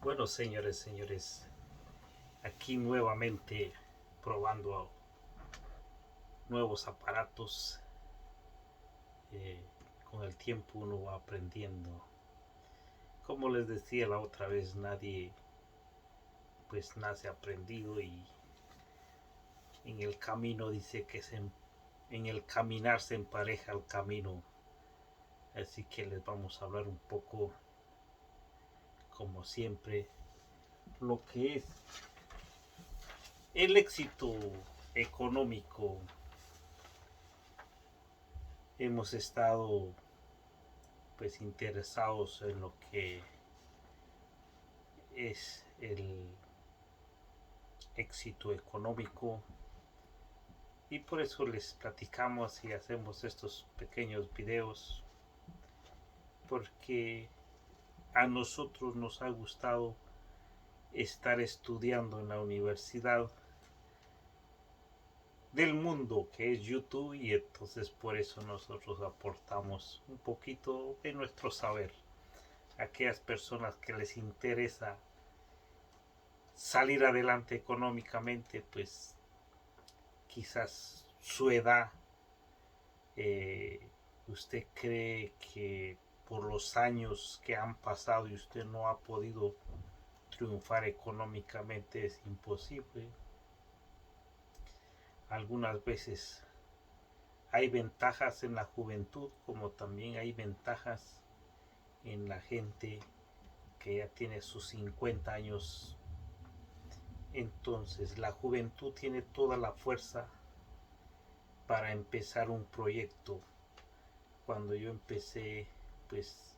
Bueno, señores, aquí nuevamente probando nuevos aparatos. eh, con el tiempo uno va aprendiendo. Como les decía la otra vez, nadie pues nace aprendido y en el camino dice que en el caminar se empareja el camino. Así que les vamos a hablar un poco, como siempre, lo que es el éxito económico. Hemos estado pues interesados en lo que es el éxito económico y por eso les platicamos y hacemos estos pequeños videos porque a nosotros nos ha gustado estar estudiando en la universidad del mundo que es YouTube, y entonces por eso nosotros aportamos un poquito de nuestro saber a aquellas personas que les interesa salir adelante económicamente. Pues quizás su edad, eh, usted cree que por los años que han pasado y usted no ha podido triunfar económicamente, es imposible. Algunas veces hay ventajas en la juventud, como también hay ventajas en la gente que ya tiene sus 50 años. Entonces la juventud tiene toda la fuerza para empezar un proyecto. Cuando yo empecé, pues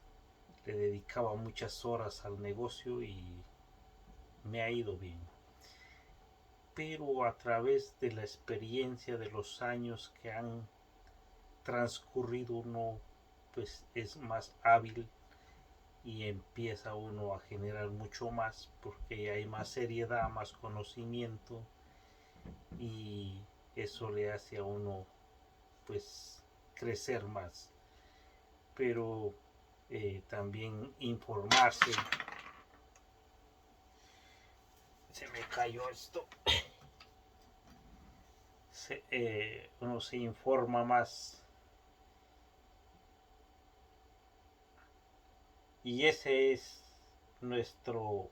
le dedicaba muchas horas al negocio y me ha ido bien. Pero a través de la experiencia de los años que han transcurrido, uno pues es más hábil y empieza uno a generar mucho más porque hay más seriedad, más conocimiento, y eso le hace a uno pues crecer más. Pero también informarse. Se me cayó esto. Uno se informa más, y ese es nuestro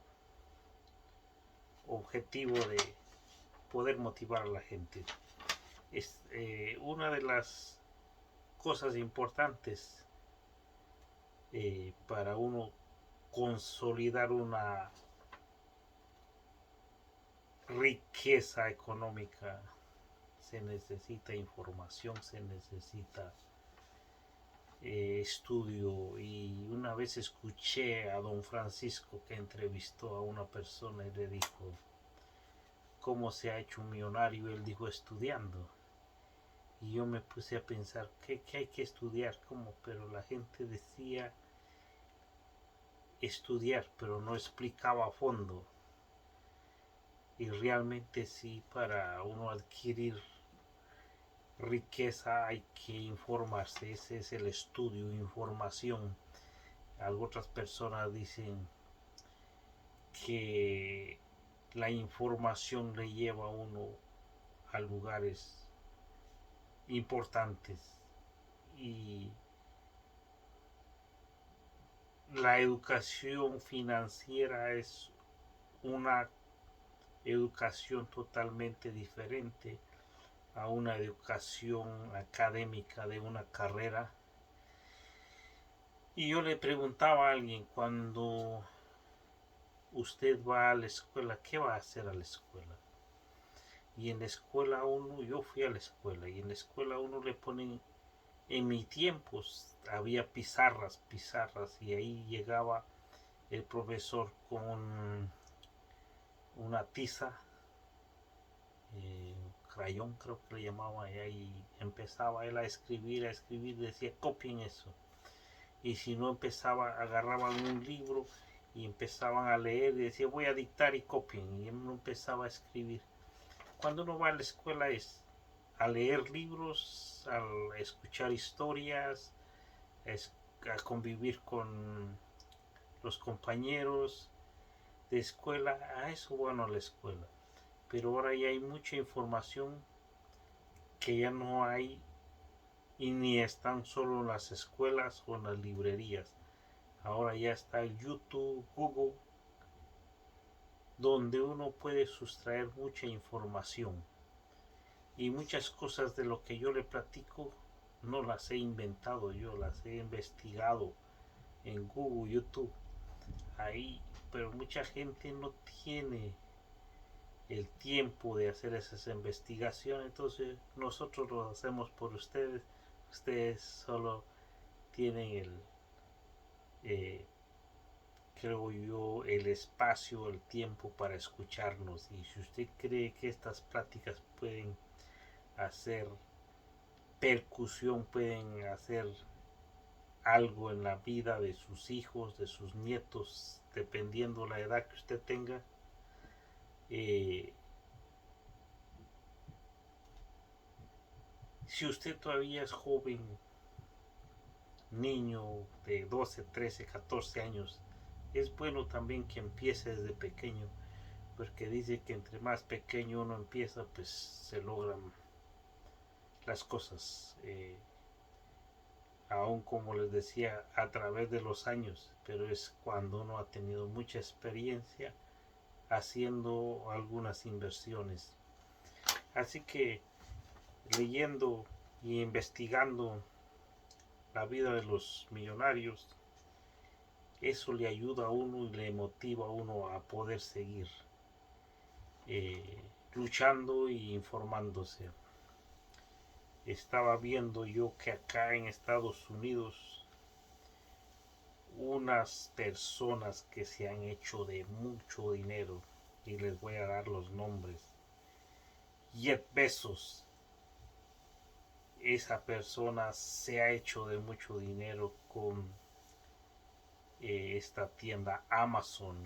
objetivo, de poder motivar a la gente. Es una de las cosas importantes para uno consolidar una riqueza económica. Se necesita información, se necesita estudio. Y una vez escuché a don Francisco que entrevistó a una persona y le dijo cómo se ha hecho un millonario. Él dijo estudiando. Y yo me puse a pensar que hay que estudiar, cómo, pero la gente decía estudiar, pero no explicaba a fondo. Y realmente sí, para uno adquirir riqueza hay que informarse. Ese es el estudio, información. Otras personas dicen que la información le lleva a uno a lugares importantes, y la educación financiera es una educación totalmente diferente a una educación académica de una carrera. Y yo le preguntaba a alguien, cuando usted va a la escuela, ¿qué va a hacer a la escuela? Y en la escuela uno, yo fui a la escuela, y en la escuela uno le ponen, en mi tiempo había pizarras, y ahí llegaba el profesor con una tiza, crayón creo que le llamaba, y ahí empezaba él a escribir, decía copien eso. Y si no empezaba, agarraban un libro y empezaban a leer y decía voy a dictar y copien, y uno empezaba a escribir. Cuando uno va a la escuela es a leer libros, a escuchar historias, a convivir con los compañeros, de escuela, a eso bueno, a la escuela. Pero ahora ya hay mucha información que ya no hay y ni están solo en las escuelas o en las librerías. Ahora ya está YouTube, Google, donde uno puede sustraer mucha información. Y muchas cosas de lo que yo le platico no las he inventado yo, las he investigado en Google, YouTube, ahí. Pero mucha gente no tiene el tiempo de hacer esas investigaciones, entonces nosotros lo hacemos por ustedes. Ustedes solo tienen eh, creo yo, el espacio, el tiempo para escucharnos. Y si usted cree que estas pláticas pueden hacer percusión, pueden hacer algo en la vida de sus hijos, de sus nietos, dependiendo la edad que usted tenga, eh, si usted todavía es joven, niño de 12, 13, 14 años, es bueno también que empiece desde pequeño, porque dice que entre más pequeño uno empieza, pues se logran las cosas, aún como les decía, a través de los años, pero es cuando uno ha tenido mucha experiencia haciendo algunas inversiones. Así que leyendo y investigando la vida de los millonarios, eso le ayuda a uno y le motiva a uno a poder seguir luchando y informándose. Estaba viendo yo que acá en Estados Unidos unas personas que se han hecho de mucho dinero, y les voy a dar los nombres. Jeff Bezos, esa persona se ha hecho de mucho dinero con esta tienda Amazon.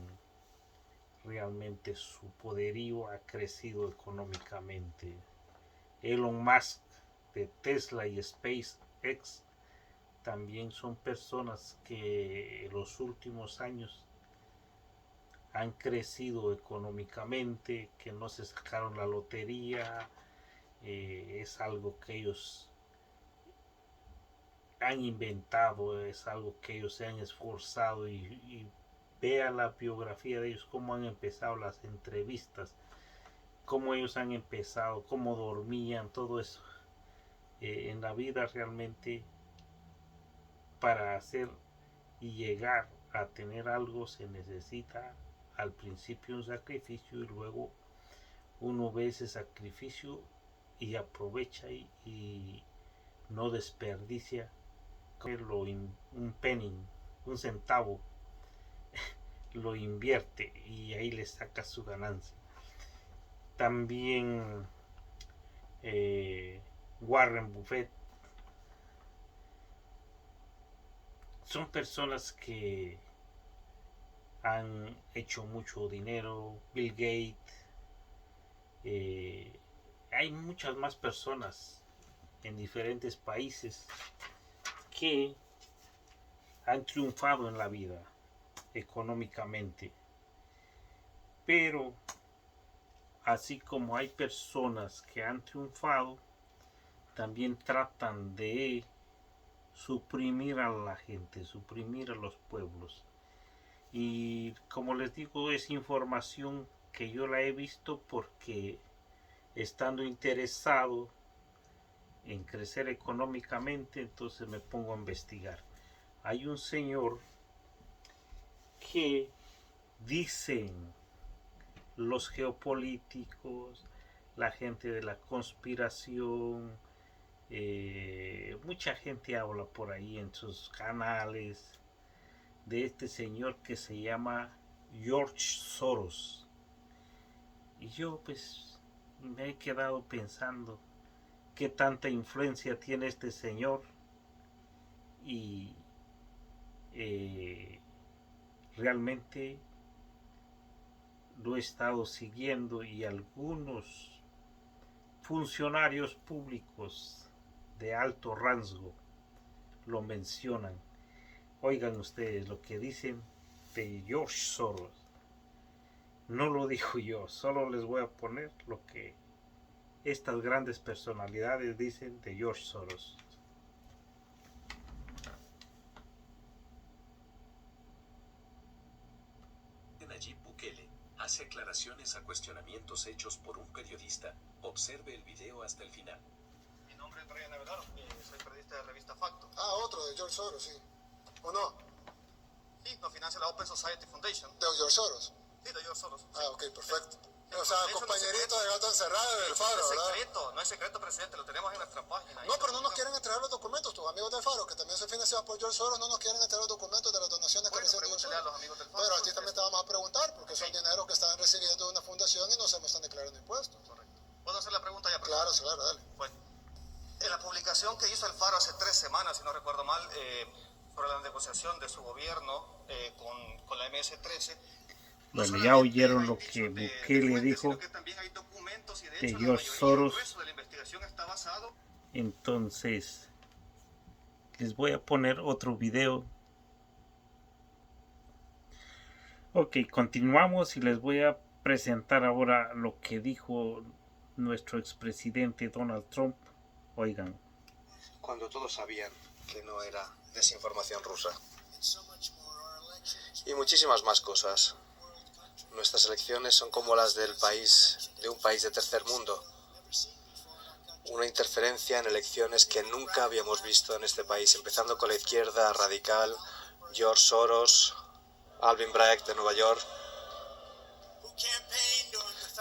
Realmente su poderío ha crecido económicamente. Elon Musk de Tesla y SpaceX también son personas que en los últimos años han crecido económicamente, que no se sacaron la lotería, es algo que ellos han inventado, es algo que ellos se han esforzado, y vea la biografía de ellos, cómo han empezado las entrevistas, cómo ellos han empezado, cómo dormían, todo eso. En la vida realmente, para hacer y llegar a tener algo, se necesita al principio un sacrificio, y luego uno ve ese sacrificio y aprovecha y no desperdicia un penny, un centavo, lo invierte y ahí le saca su ganancia. También Warren Buffett, son personas que han hecho mucho dinero. Bill Gates, hay muchas más personas en diferentes países que han triunfado en la vida económicamente. Pero así como hay personas que han triunfado, también tratan de suprimir a la gente, suprimir a los pueblos. Y como les digo, es información que yo la he visto porque, estando interesado en crecer económicamente, entonces me pongo a investigar. Hay un señor que dicen los geopolíticos, la gente de la conspiración, mucha gente habla por ahí en sus canales de este señor que se llama George Soros. Y yo pues me he quedado pensando qué tanta influencia tiene este señor, y realmente lo he estado siguiendo, y algunos funcionarios públicos de alto rango lo mencionan. Oigan ustedes lo que dicen de George Soros. No lo digo yo, solo les voy a poner lo que estas grandes personalidades dicen de George Soros. Nayib Bukele hace aclaraciones a cuestionamientos hechos por un periodista. Observe el video hasta el final. Mi nombre es Brian Navarro, soy periodista de la revista Facto. Otro de George Soros, sí. ¿O no? Sí, nos financia la Open Society Foundation. ¿De George Soros? Sí, de George Soros. Sí. Ok, perfecto. Sí, O sea, eso compañerito no de gato encerrado del Faro, es ¿verdad? secreto, no es secreto, presidente, lo tenemos en nuestra página. No, pero no nos quieren entregar los documentos. Tus amigos del Faro, que también son financiados por George Soros, no nos quieren entregar los documentos de las donaciones que reciben George Pregúntele a Soros. los amigos del Faro. Pero a ti también te vamos a preguntar, porque son dinero que están recibiendo de una fundación y no se me están declarando impuestos. Correcto. ¿Puedo hacer la pregunta ya? Claro, claro, dale. Bueno, en la publicación que hizo el Faro hace 3 semanas, si no recuerdo mal, sobre la negociación de su gobierno con la MS-13. Bueno, ya oyeron lo que Bukele dijo de George Soros. Entonces, les voy a poner otro video. Ok, continuamos y les voy a presentar ahora lo que dijo nuestro expresidente Donald Trump. Oigan. Cuando todos sabían que no era desinformación rusa. Y muchísimas más cosas. Nuestras elecciones son como las de un país de tercer mundo. Una interferencia en elecciones que nunca habíamos visto en este país, empezando con la izquierda radical, George Soros, Alvin Bragg de Nueva York,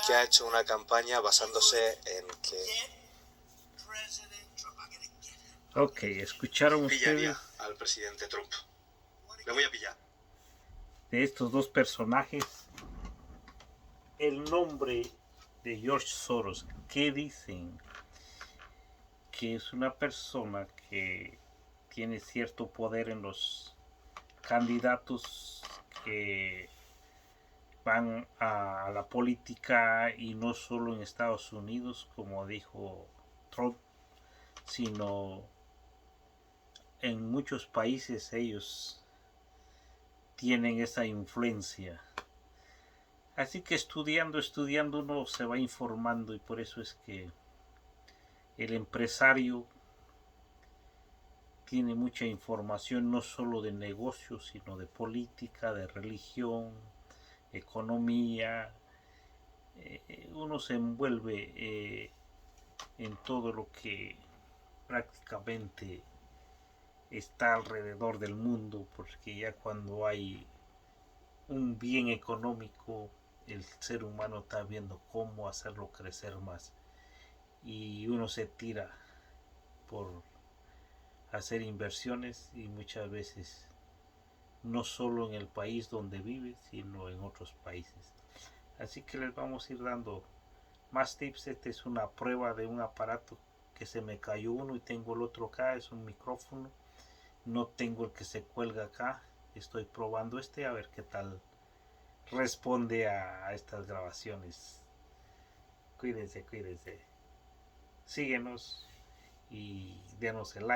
que ha hecho una campaña basándose en que... Ok, ¿escucharon ustedes? Al presidente Trump. Le voy a pillar. De estos dos personajes, el nombre de George Soros, ¿qué dicen? Que es una persona que tiene cierto poder en los candidatos que van a la política, y no solo en Estados Unidos, como dijo Trump, sino en muchos países ellos tienen esa influencia. Así que estudiando uno se va informando, y por eso es que el empresario tiene mucha información, no solo de negocios, sino de política, de religión, economía. Uno se envuelve en todo lo que prácticamente está alrededor del mundo, porque ya cuando hay un bien económico, el ser humano está viendo cómo hacerlo crecer más, y uno se tira por hacer inversiones, y muchas veces no solo en el país donde vive, sino en otros países. Así que les vamos a ir dando más tips. Esta es una prueba de un aparato que se me cayó uno y tengo el otro acá, es un micrófono. No tengo el que se cuelga acá, estoy probando a ver qué tal responde a estas grabaciones. Cuídense, síguenos y denos el like.